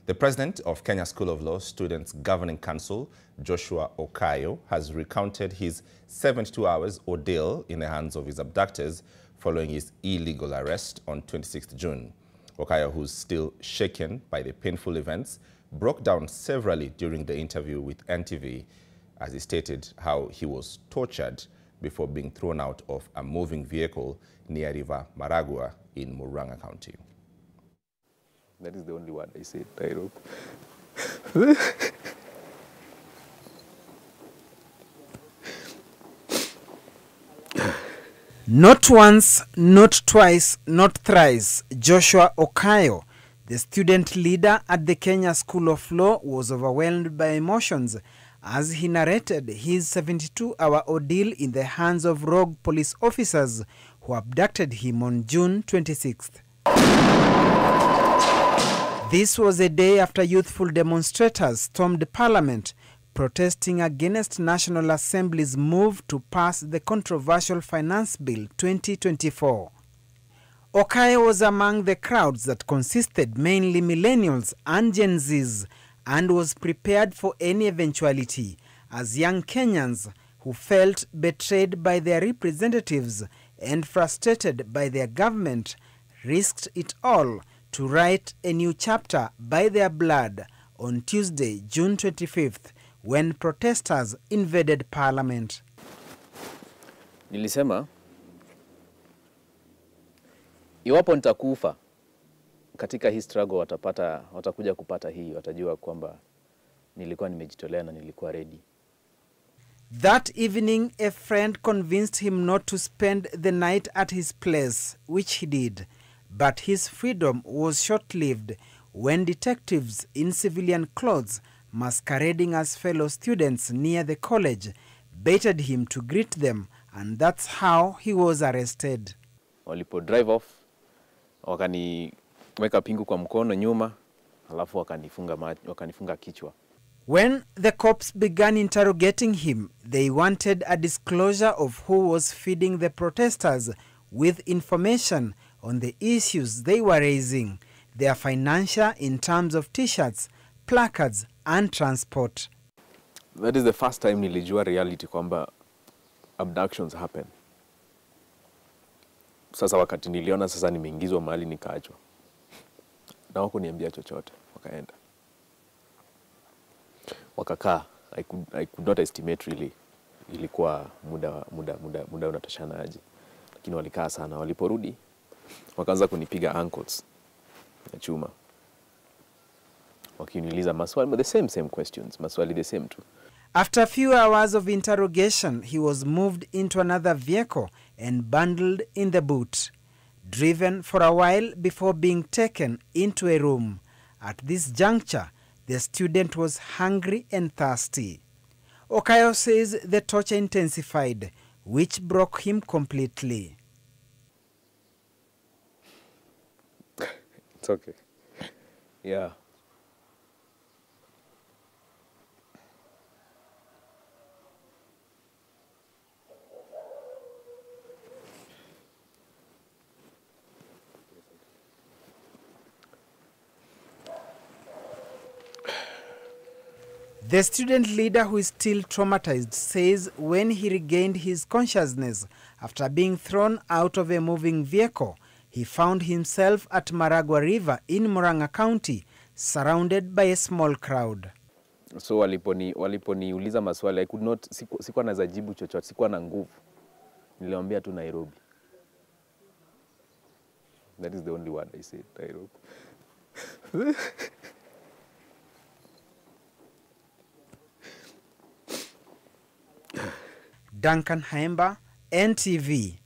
The president of Kenya School of Law Students Governing Council, Joshua Okayo, has recounted his 72 hours ordeal in the hands of his abductors following his illegal arrest on 26th June. Okayo, who's still shaken by the painful events, broke down severally during the interview with NTV as he stated how he was tortured before being thrown out of a moving vehicle near River Maragua in Murang'a County. That is the only word I said, I hope. Not once, not twice, not thrice, Joshua Okayo, the student leader at the Kenya School of Law, was overwhelmed by emotions as he narrated his 72-hour ordeal in the hands of rogue police officers who abducted him on June 26th. This was a day after youthful demonstrators stormed Parliament, protesting against National Assembly's move to pass the controversial Finance Bill 2024. Okayo was among the crowds that consisted mainly millennials and Gen Zs and was prepared for any eventuality as young Kenyans who felt betrayed by their representatives and frustrated by their government risked it all to write a new chapter by their blood on Tuesday, June 25th, when protesters invaded Parliament. Nilisema, iwapo nitakufa katika hii struggle watakuja kupata hii, watajua kwamba nilikuwa nimejitolea na nilikuwa ready. That evening, a friend convinced him not to spend the night at his place, which he did. But his freedom was short-lived when detectives in civilian clothes, masquerading as fellow students near the college, baited him to greet them, and that's how he was arrested. Walipo drive off, wakaniweka pingu kwa mkono nyuma, halafu wakanifunga kichwa. When the cops began interrogating him, they wanted a disclosure of who was feeding the protesters with information on the issues they were raising, their financial in terms of t-shirts, placards, and transport. That is the first time nilijua reality kwamba abductions happen. Sasa wakati niliona sasa nimeingizwa mahali nikaachwa. Na hawakuniambia chochote, wakaenda. Wakakaa, I could not estimate really ilikuwa muda unatoshana aje. Lakini walikaa sana, waliporudi wakaanza kunipiga ankles na chuma. Wakiniuliza maswali, but the same questions, maswali the same too. After a few hours of interrogation, he was moved into another vehicle and bundled in the boot, driven for a while before being taken into a room. At this juncture, the student was hungry and thirsty. Okayo says the torture intensified, which broke him completely. It's okay. Yeah. The student leader, who is still traumatized, says when he regained his consciousness after being thrown out of a moving vehicle, he found himself at Maragua River in Murang'a County, surrounded by a small crowd. So waliponiuliza maswali, I could not, sikuwa naweza jibu chochote, sikuwa na nguvu. Niliwaambia tu Nairobi. That is the only word I said, Nairobi. Duncan Haemba, NTV.